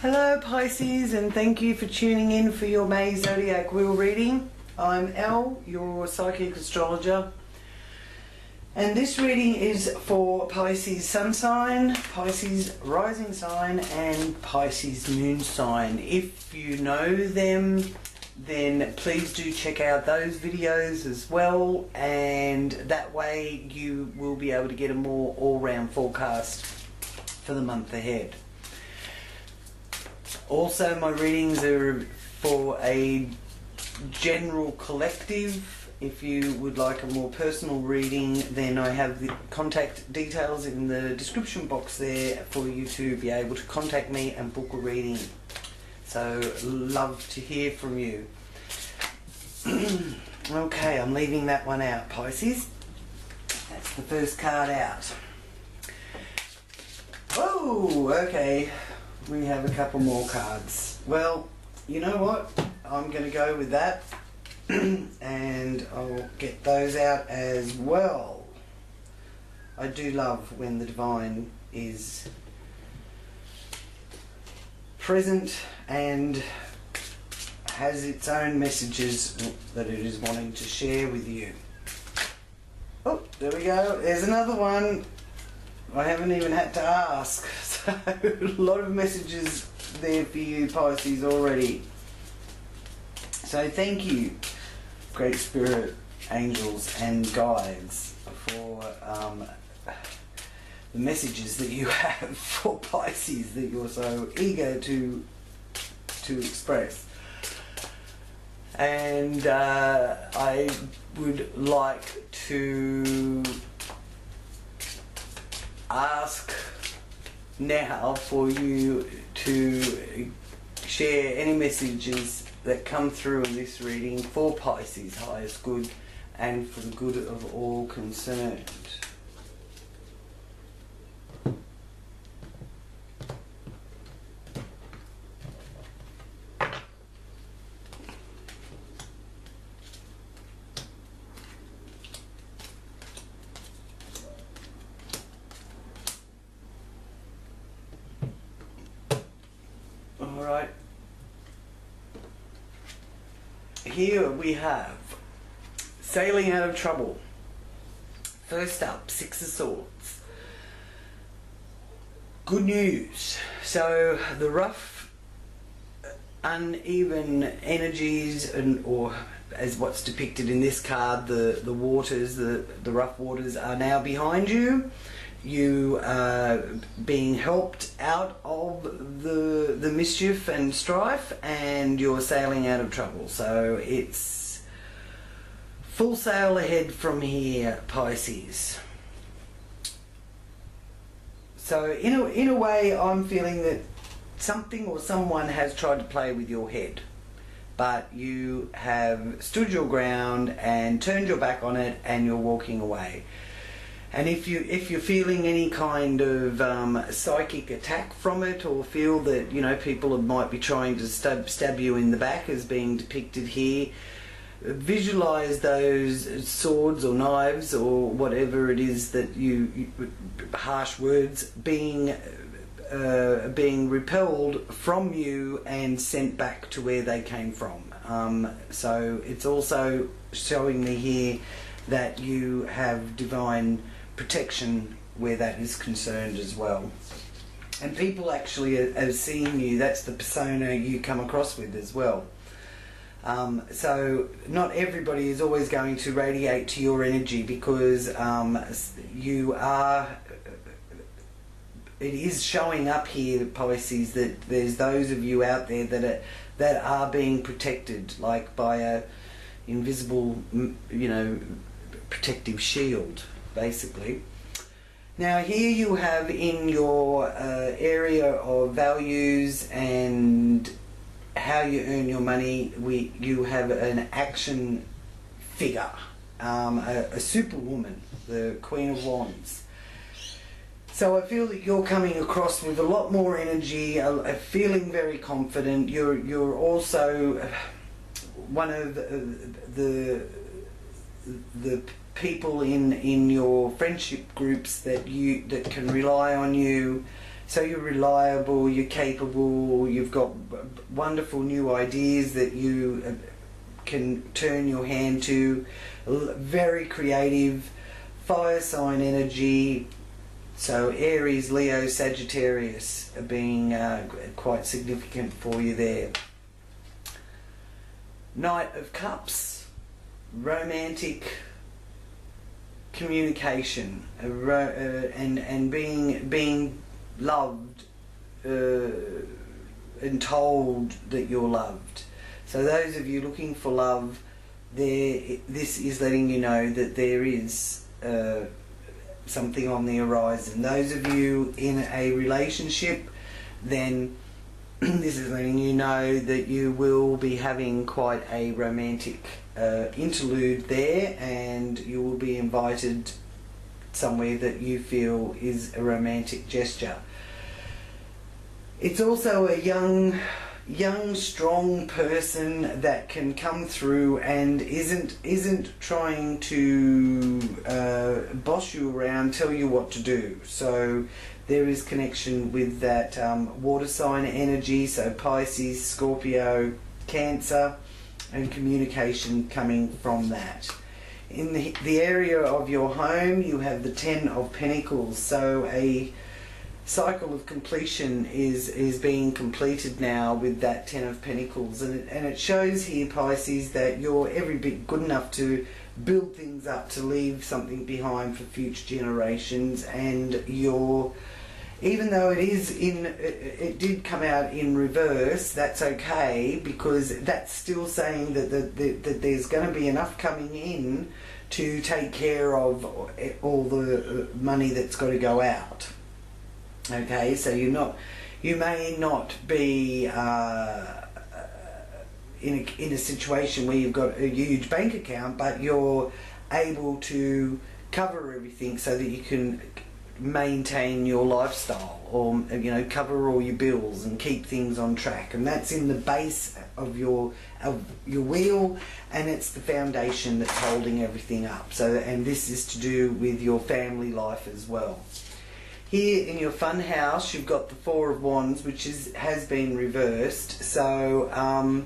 Hello Pisces, and thank you for tuning in for your May Zodiac Wheel reading. I'm Elle, your Psychic Astrologer, and this reading is for Pisces Sun sign, Pisces Rising sign and Pisces Moon sign. If you know them, then please do check out those videos as well, and that way you will be able to get a more all-round forecast for the month ahead. Also, my readings are for a general collective. If you would like a more personal reading, then I have the contact details in the description box there for you to be able to contact me and book a reading. So, love to hear from you. Okay, I'm leaving that one out, Pisces. That's the first card out. Oh, okay. We have a couple more cards. Well, you know what? I'm going to go with that and I'll get those out as well. I do love when the divine is present and has its own messages that it is wanting to share with you. Oh, there we go. There's another one. I haven't even had to ask, so a lot of messages there for you Pisces already. So thank you, Great Spirit, Angels and Guides, for the messages that you have for Pisces that you're so eager to express. And I would like to ask now for you to share any messages that come through in this reading for Pisces' highest good and for the good of all concerned. Alright, here we have sailing out of trouble. First up, Six of Swords. Good news. So the rough, uneven energies, or as what's depicted in this card, the waters, the rough waters are now behind you. You are being helped out of the mischief and strife, and you're sailing out of trouble. So it's full sail ahead from here, Pisces. So in a way, I'm feeling that something or someone has tried to play with your head, but you have stood your ground and turned your back on it, and you're walking away. And if you're feeling any kind of psychic attack from it, or feel that, you know, people might be trying to stab you in the back as being depicted here, visualize those swords or knives or whatever it is that you harsh words being repelled from you and sent back to where they came from. So it's also showing me here that you have divine protection where that is concerned as well. And people actually are seeing you. That's the persona you come across with as well. So not everybody is always going to radiate to your energy, because you are, it is showing up here, Pisces, that there's those of you out there that are being protected, like by a invisible, you know, protective shield, basically. Now here you have in your area of values and how you earn your money, you have an action figure, a superwoman, the Queen of Wands. So I feel that you're coming across with a lot more energy, feeling very confident. You're also one of the people in your friendship groups that can rely on you. So you're reliable, you're capable, you've got wonderful new ideas that you can turn your hand to, very creative, fire sign energy. So Aries, Leo, Sagittarius are being quite significant for you there. Knight of Cups, romantic communication, and being loved and told that you're loved. So those of you looking for love, this is letting you know that there is something on the horizon. Those of you in a relationship, then this is letting you know that you will be having quite a romantic interlude there, and you will be invited somewhere that you feel is a romantic gesture. It's also a young strong person that can come through and isn't trying to boss you around, tell you what to do. So there is connection with that water sign energy, so Pisces, Scorpio, Cancer, and communication coming from that. In the area of your home, you have the Ten of Pentacles, so a cycle of completion is being completed now with that Ten of Pentacles, and it shows here, Pisces, that you're every bit good enough to build things up, to leave something behind for future generations. And you're, even though it did come out in reverse, that's okay, because that's still saying that there's going to be enough coming in to take care of all the money that's got to go out. Okay, so you may not be in a situation where you've got a huge bank account, but you're able to cover everything so that you can maintain your lifestyle, or cover all your bills and keep things on track. And that's in the base of your wheel, and it's the foundation that's holding everything up. So, and this is to do with your family life as well. Here in your fun house, you've got the Four of Wands, which has been reversed. So, I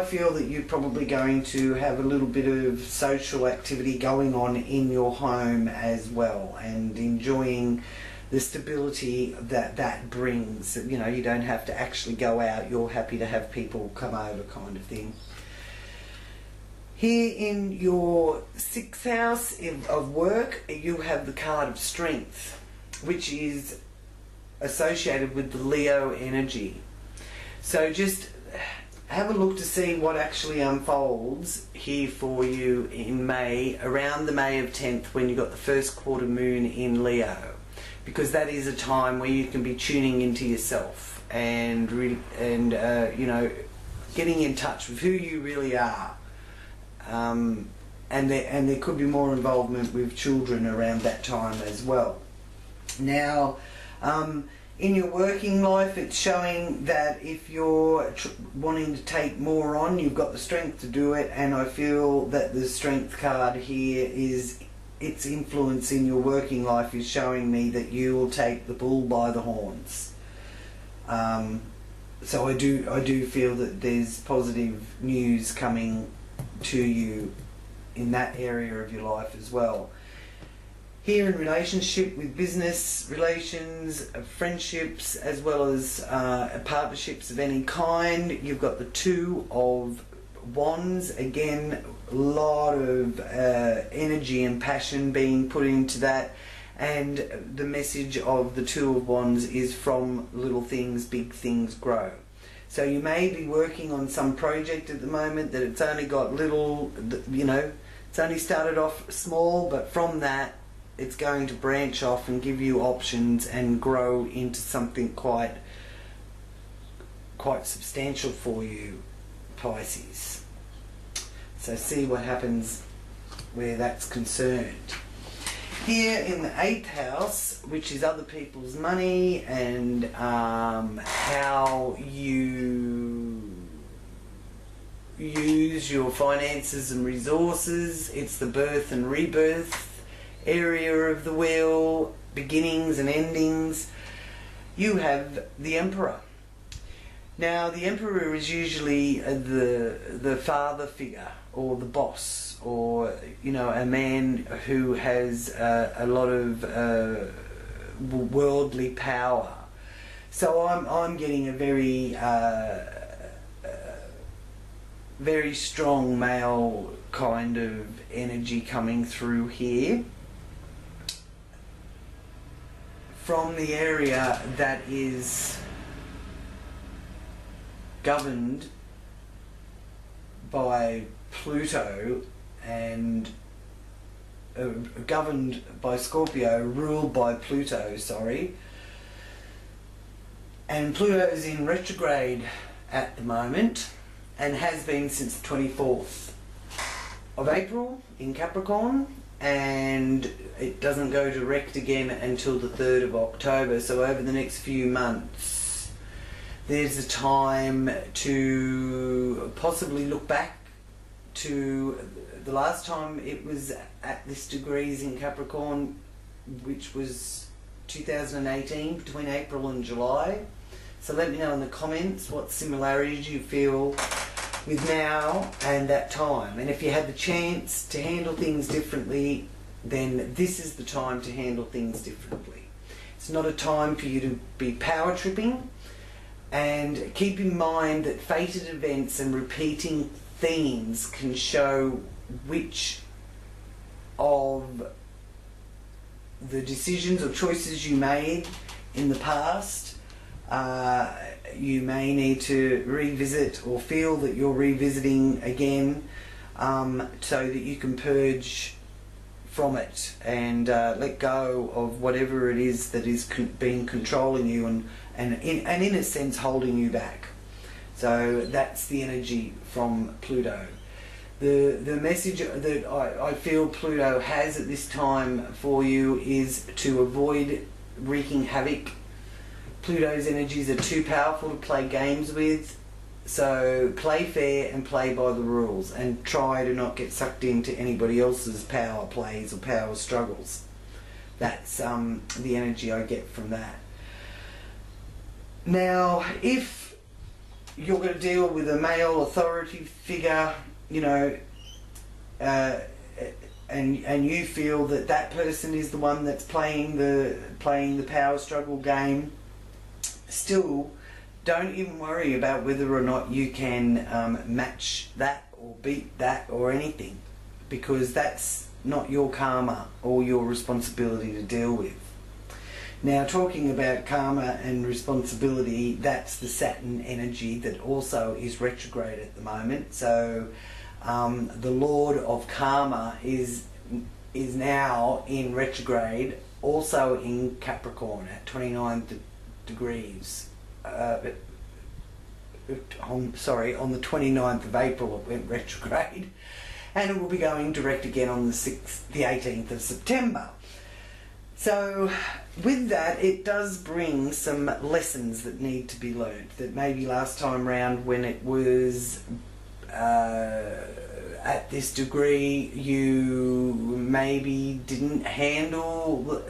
feel that you're probably going to have a little bit of social activity going on in your home as well, and enjoying the stability that brings. You don't have to actually go out. You're happy to have people come over, kind of thing. Here in your 6th house of work, you have the card of Strength, which is associated with the Leo energy. So just have a look to see what actually unfolds here for you in May, around the May of 10th, when you've got the first quarter moon in Leo, because that is a time where you can be tuning into yourself and getting in touch with who you really are. And there could be more involvement with children around that time as well. Now, in your working life, it's showing that if you're wanting to take more on, you've got the strength to do it, and I feel that the Strength card here is its influence in your working life is showing me that you will take the bull by the horns. So I do feel that there's positive news coming to you in that area of your life as well. Here in relationship with business relations, friendships, as well as partnerships of any kind, you've got the Two of Wands. Again, a lot of energy and passion being put into that, and the message of the Two of Wands is from little things, big things grow. So you may be working on some project at the moment that it's only got little, it's only started off small, but from that it's going to branch off and give you options and grow into something quite substantial for you, Pisces. So see what happens where that's concerned. Here in the 8th house, which is other people's money and how you use your finances and resources, it's the birth and rebirth area of the wheel, beginnings and endings, you have the Emperor. Now, the Emperor is usually the father figure, or the boss, or, you know, a man who has a lot of worldly power. So I'm getting a very strong male kind of energy coming through here from the area that is governed by Pluto and governed by Scorpio, ruled by Pluto, sorry. And Pluto is in retrograde at the moment and has been since the 24th of April in Capricorn, and it doesn't go direct again until the 3rd of October. So over the next few months there's a time to possibly look back to the last time it was at this degrees in Capricorn, which was 2018, between April and July. So let me know in the comments what similarities you feel with now and that time. And if you had the chance to handle things differently, then this is the time to handle things differently. It's not a time for you to be power tripping. And keep in mind that fated events and repeating themes can show which of the decisions or choices you made in the past you may need to revisit, or feel that you're revisiting again, so that you can purge from it and let go of whatever it is that is been controlling you and in a sense holding you back. So that's the energy from Pluto. The message that I feel Pluto has at this time for you is to avoid wreaking havoc. Pluto's energies are too powerful to play games with, so play fair and play by the rules, and try to not get sucked into anybody else's power plays or power struggles. That's the energy I get from that. Now, if you're going to deal with a male authority figure, you know, and you feel that that person is the one that's playing the power struggle game, still don't even worry about whether or not you can match that or beat that or anything, because that's not your karma or your responsibility to deal with. Now, talking about karma and responsibility, that's the Saturn energy that also is retrograde at the moment. So the Lord of Karma is now in retrograde, also in Capricorn at 29 degrees. On the 29th of April it went retrograde, and it will be going direct again on the 18th of September. So with that, it does bring some lessons that need to be learned, that maybe last time round when it was at this degree you maybe didn't handle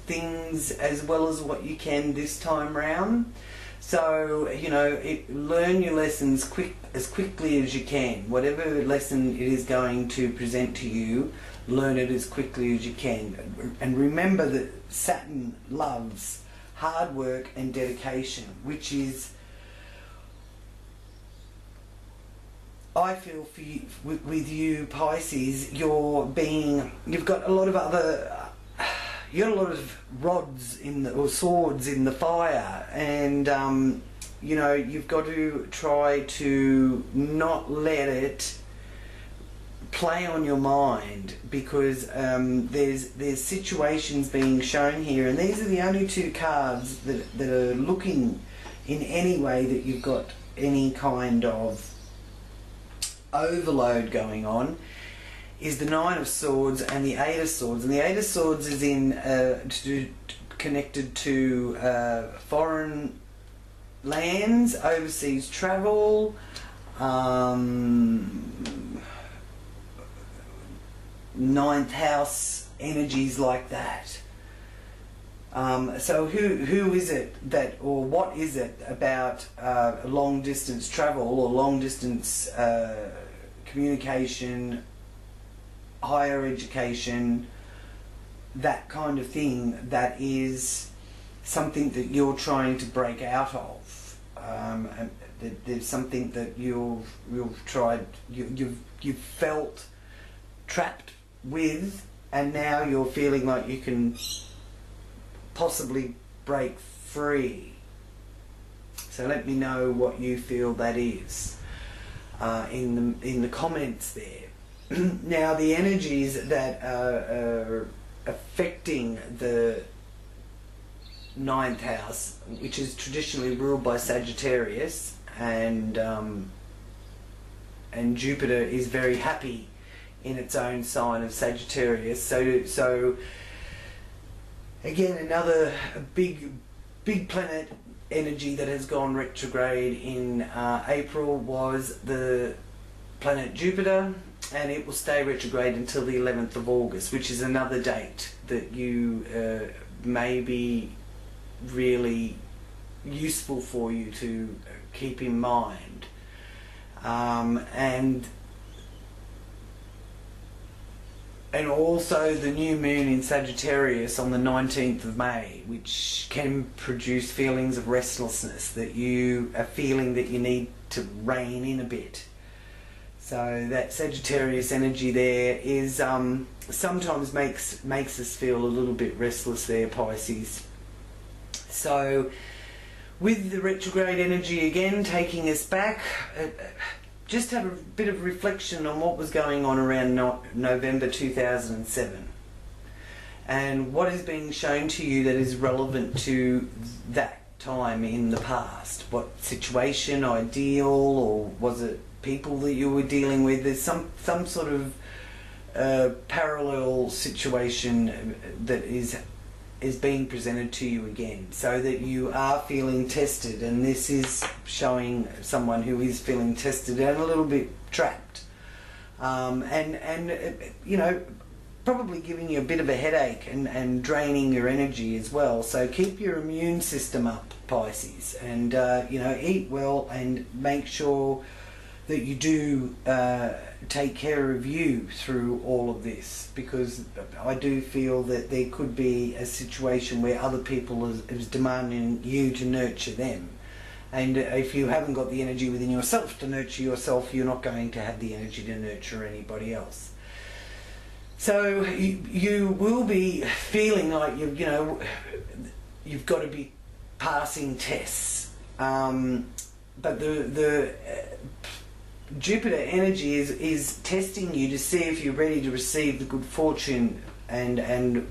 things as well as what you can this time round. So, you know, learn your lessons as quickly as you can. Whatever lesson it is going to present to you, learn it as quickly as you can. And remember that Saturn loves hard work and dedication, which is, I feel for you, with you Pisces, you've got a lot of rods or swords in the fire, and you know, you've got to try to not let it play on your mind, because there's situations being shown here, and these are the only two cards that are looking in any way that you've got any kind of overload going on, is the Nine of Swords and the Eight of Swords. And the Eight of Swords is connected to foreign lands, overseas travel, ninth house energies like that. So who is it that, or what is it about long distance travel or long distance communication, higher education, that kind of thing, that is something that you're trying to break out of? And there's something that you've tried, you've felt trapped with, and now you're feeling like you can possibly break free. So let me know what you feel that is in the comments there. Now, the energies that are affecting the 9th house, which is traditionally ruled by Sagittarius, and Jupiter is very happy in its own sign of Sagittarius. So again, another big planet energy that has gone retrograde in April was the planet Jupiter, and it will stay retrograde until the 11th of August, which is another date that you may be really useful for you to keep in mind. And also the new moon in Sagittarius on the 19th of May, which can produce feelings of restlessness, that you are feeling that you need to rein in a bit. So that Sagittarius energy there is sometimes makes us feel a little bit restless there, Pisces. So with the retrograde energy again taking us back, just have a bit of reflection on what was going on around November 2007 and what is being shown to you that is relevant to that time in the past. What situation, ideal, or was it people that you were dealing with? There's some sort of parallel situation that is being presented to you again, so that you are feeling tested, and this is showing someone who is feeling tested and a little bit trapped, and you know, probably giving you a bit of a headache and draining your energy as well. So keep your immune system up, Pisces, and you know, eat well and make sure that you do take care of you through all of this, because I do feel that there could be a situation where other people is demanding you to nurture them, and if you haven't got the energy within yourself to nurture yourself, you're not going to have the energy to nurture anybody else. So you will be feeling like you've got to be passing tests, but the Jupiter energy is testing you to see if you're ready to receive the good fortune and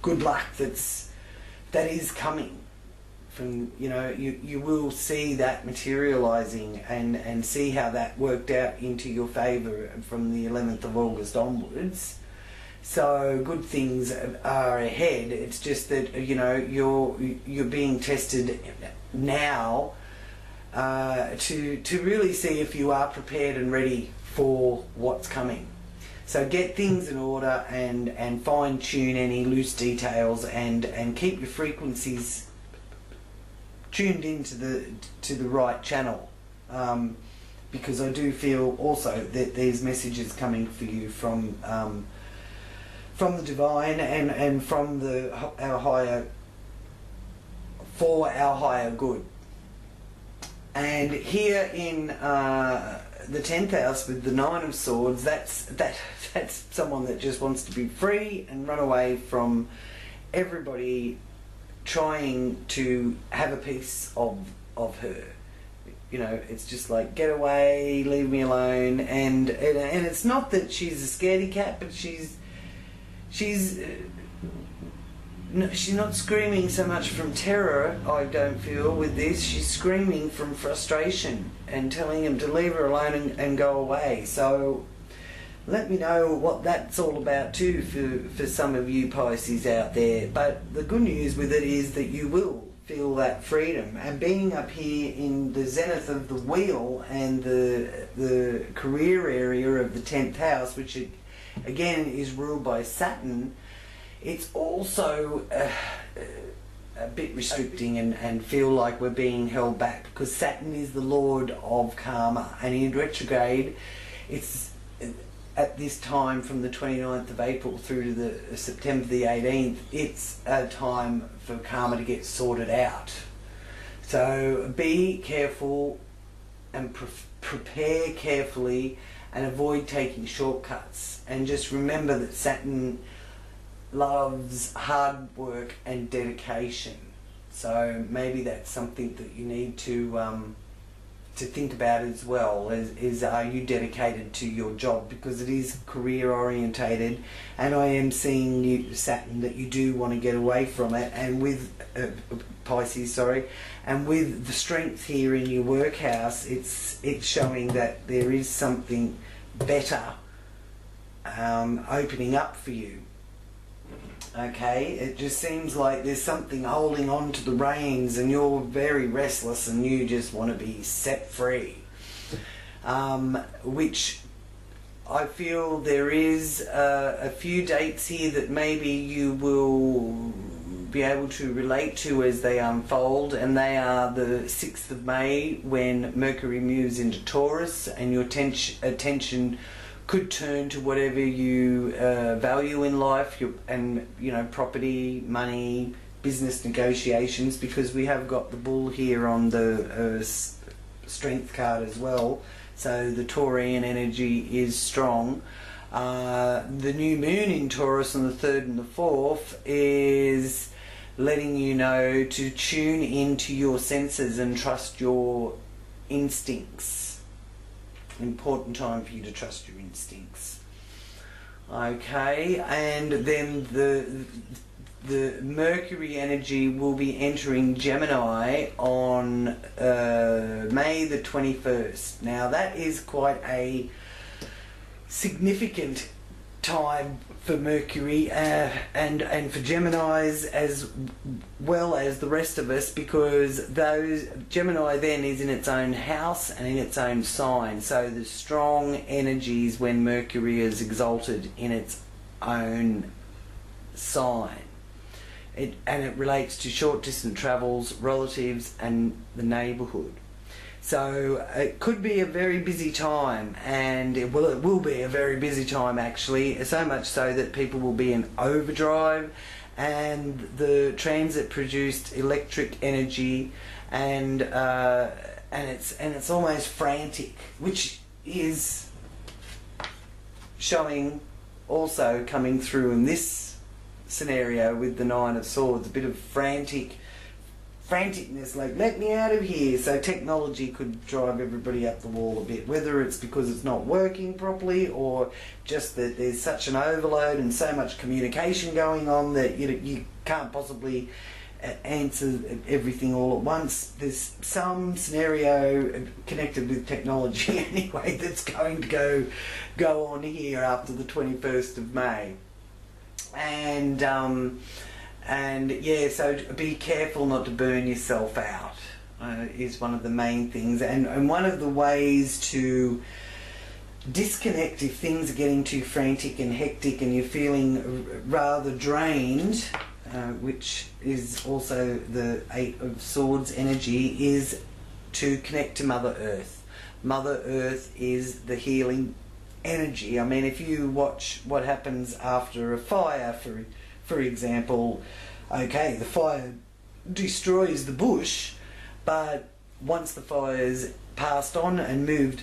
good luck that is coming from, you know, you will see that materializing and see how that worked out into your favor from the 11th of August onwards. So good things are ahead. It's just that, you know, you're being tested now to really see if you are prepared and ready for what's coming. So get things in order and fine tune any loose details and keep your frequencies tuned into the right channel, because I do feel also that there's messages coming for you from the divine and from our higher good. And here in the 10th house with the 9 of Swords, that's someone that just wants to be free and run away from everybody trying to have a piece of her. You know, it's just like, get away, leave me alone. And it's not that she's a scaredy cat, but she's not screaming so much from terror, I don't feel, with this. She's screaming from frustration and telling him to leave her alone and go away. So let me know what that's all about too for some of you Pisces out there. But the good news with it is that you will feel that freedom. And being up here in the zenith of the wheel and the career area of the 10th house, which again is ruled by Saturn, it's also a bit restricting and feel like we're being held back, because Saturn is the lord of karma, and in retrograde it's at this time from the 29th of April through to the September the 18th, it's a time for karma to get sorted out. So be careful and prepare carefully and avoid taking shortcuts, and just remember that Saturn loves hard work and dedication. So maybe that's something that you need to think about as well, is are you dedicated to your job, because it is career orientated, and I am seeing you, Saturn, that you do want to get away from it, and with Pisces, sorry, and with the strength here in your work house, it's showing that there is something better opening up for you. Okay, it just seems like there's something holding on to the reins, and you're very restless and you just want to be set free, which I feel there is a few dates here that maybe you will be able to relate to as they unfold, and they are the 6th of May, when Mercury moves into Taurus, and your attention could turn to whatever you value in life, and property, money, business negotiations, because we have got the bull here on the strength card as well, so the Taurian energy is strong. The new moon in Taurus on the 3rd and the 4th is letting you know to tune into your senses and trust your instincts. Important time for you to trust your instincts. Okay, and then the Mercury energy will be entering Gemini on May the 21st. Now that is quite a significant time for Mercury and for Geminis as well as the rest of us, because Gemini then is in its own house and in its own sign, so the strong energies when Mercury is exalted in its own sign. It relates to short distance travels, relatives and the neighbourhood. So it could be a very busy time, and it will be a very busy time actually, so much so that people will be in overdrive, and the transit produced electric energy, and it's almost frantic, which is showing also coming through in this scenario with the 9 of Swords, a bit of franticness, like let me out of here. So technology could drive everybody up the wall a bit, whether it's because it's not working properly or just that there's such an overload and so much communication going on that you can't possibly answer everything all at once. There's some scenario connected with technology anyway that's going to go on here after the 21st of May. And yeah, so be careful not to burn yourself out is one of the main things, and one of the ways to disconnect if things are getting too frantic and hectic and you're feeling rather drained, which is also the 8 of Swords energy, is to connect to Mother Earth. Mother Earth is the healing energy. I mean, if you watch what happens after a fire, for example, okay, the fire destroys the bush, but once the fire's passed on and moved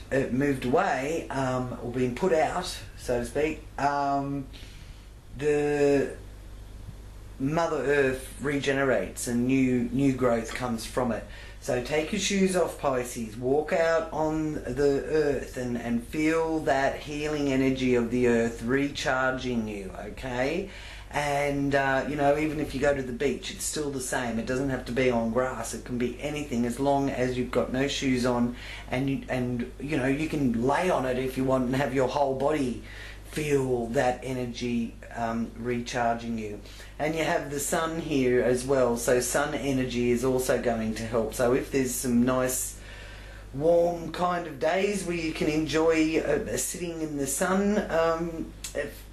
away, or been put out, so to speak, the Mother Earth regenerates and new growth comes from it. So take your shoes off, Pisces, walk out on the earth and feel that healing energy of the earth recharging you, okay? And even if you go to the beach, it's still the same. It doesn't have to be on grass. It can be anything as long as you've got no shoes on, and you can lay on it if you want and have your whole body feel that energy recharging you. And you have the sun here as well, so sun energy is also going to help. So if there's some nice warm kind of days where you can enjoy sitting in the sun,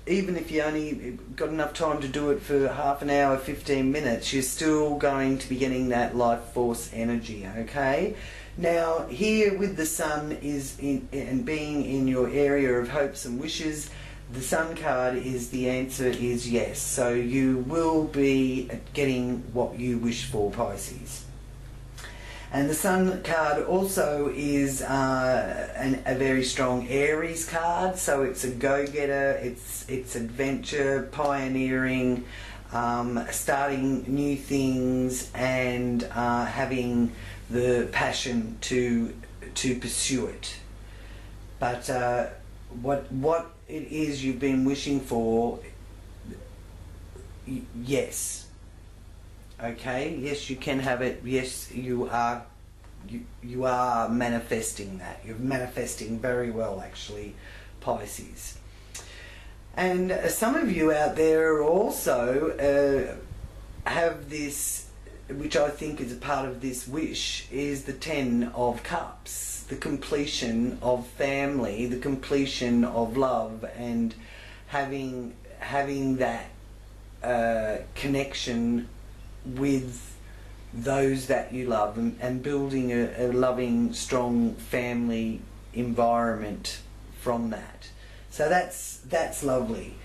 even if you only got enough time to do it for half an hour, 15 minutes, you're still going to be getting that life force energy, okay? Now, here with the sun and being in your area of hopes and wishes, the sun card is the answer is yes. So you will be getting what you wish for, Pisces. And the sun card also is a very strong Aries card. So it's a go-getter, it's adventure, pioneering, starting new things, and having the passion to pursue it. But what it is you've been wishing for, yes. Okay, yes, you can have it. Yes, you are manifesting that. You're manifesting very well, actually, Pisces. And some of you out there also have this, which I think is a part of this wish, is the 10 of Cups, the completion of family, the completion of love, and having that connection with those that you love, and building a loving, strong family environment from that. So that's lovely.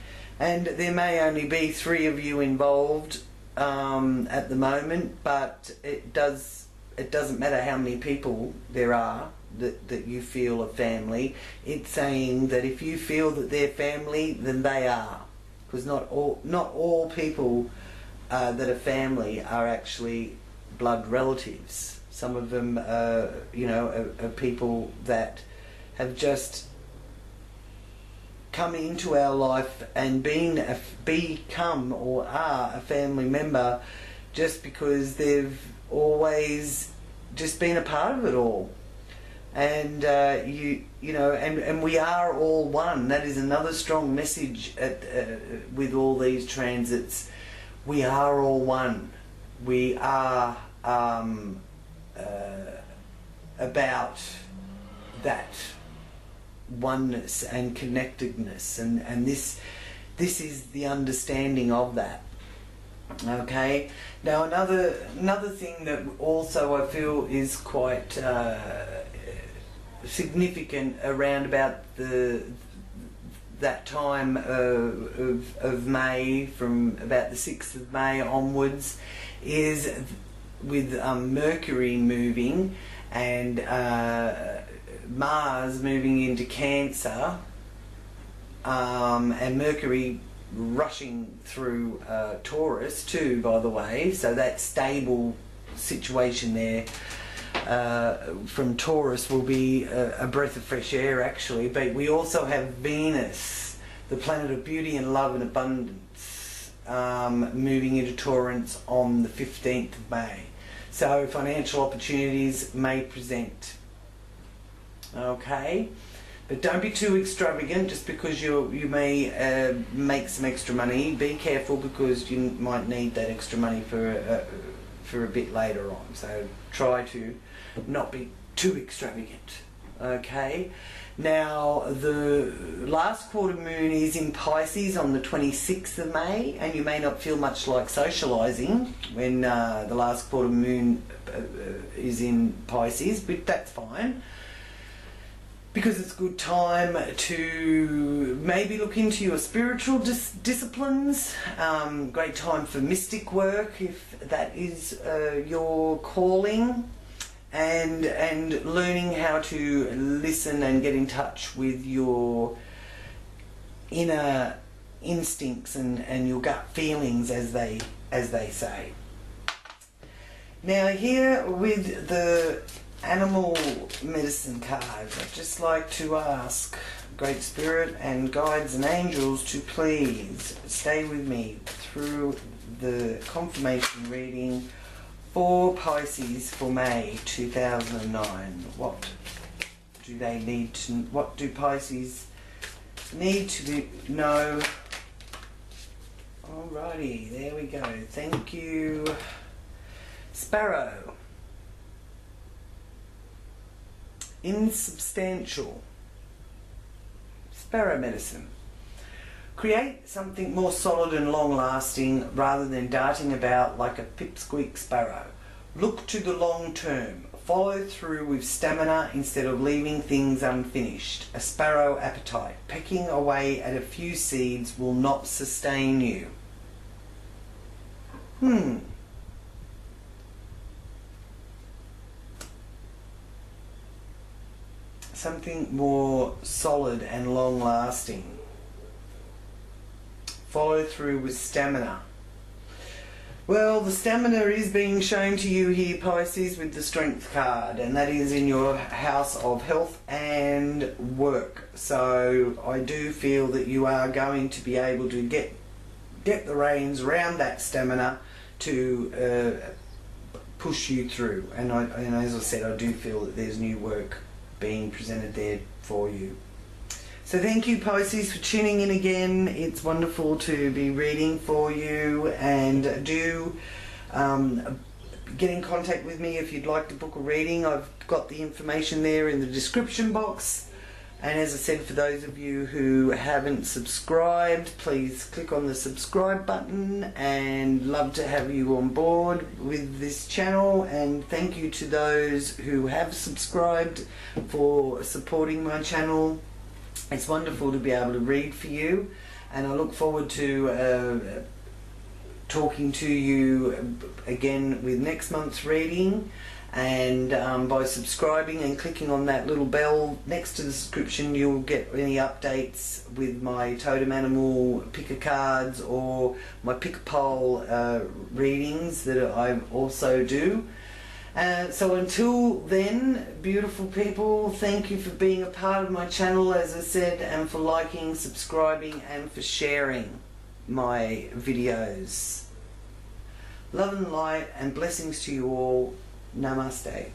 And there may only be 3 of you involved at the moment, but it doesn't matter how many people there are that you feel are family. It's saying that if you feel that they're family, then they are, because not all people that are family are actually blood relatives. Some of them are people that have just come into our life and become or are a family member just because they've always just been a part of it all. And and we are all one. That is another strong message with all these transits. We are all one. We are about that oneness and connectedness, and this is the understanding of that. Okay. Now another thing that also I feel is quite significant around about that time of May, from about the 6th of May onwards, is with Mercury moving and Mars moving into Cancer, and Mercury rushing through Taurus too, by the way. So that stable situation there from Taurus will be a breath of fresh air, actually. But we also have Venus, the planet of beauty and love and abundance, moving into Taurus on the 15th of May. So financial opportunities may present. Okay, but don't be too extravagant just because you may make some extra money. Be careful, because you might need that extra money for a bit later on. So try to not be too extravagant. Okay. Now the last quarter moon is in Pisces on the 26th of May, and you may not feel much like socialising when the last quarter moon is in Pisces, but that's fine, because it's a good time to maybe look into your spiritual disciplines. Great time for mystic work if that is your calling, and learning how to listen and get in touch with your inner instincts and your gut feelings, as they say. Now here with the animal medicine cards, I'd just like to ask Great Spirit and guides and angels to please stay with me through the confirmation reading for Pisces for May 2009. What do Pisces need to know? Alrighty, there we go. Thank you, Sparrow. Insubstantial. Sparrow medicine. Create something more solid and long-lasting rather than darting about like a pipsqueak sparrow. Look to the long term. Follow through with stamina instead of leaving things unfinished. A sparrow appetite. Pecking away at a few seeds will not sustain you. Something more solid and long-lasting. Follow through with stamina. Well, the stamina is being shown to you here, Pisces, with the Strength card, and that is in your house of health and work. So I do feel that you are going to be able to get the reins around that stamina to push you through. And as I said, I do feel that there's new work being presented there for you. So thank you, Pisces, for tuning in again. It's wonderful to be reading for you, and do get in contact with me if you'd like to book a reading. I've got the information there in the description box. And as I said, for those of you who haven't subscribed, please click on the subscribe button, and love to have you on board with this channel. And thank you to those who have subscribed for supporting my channel. It's wonderful to be able to read for you, and I look forward to talking to you again with next month's reading. And by subscribing and clicking on that little bell next to the subscription, you'll get any updates with my totem animal picker cards or my pick a pole readings that I also do. So until then, beautiful people, thank you for being a part of my channel, as I said, and for liking, subscribing, and for sharing my videos. Love and light and blessings to you all. Namaste.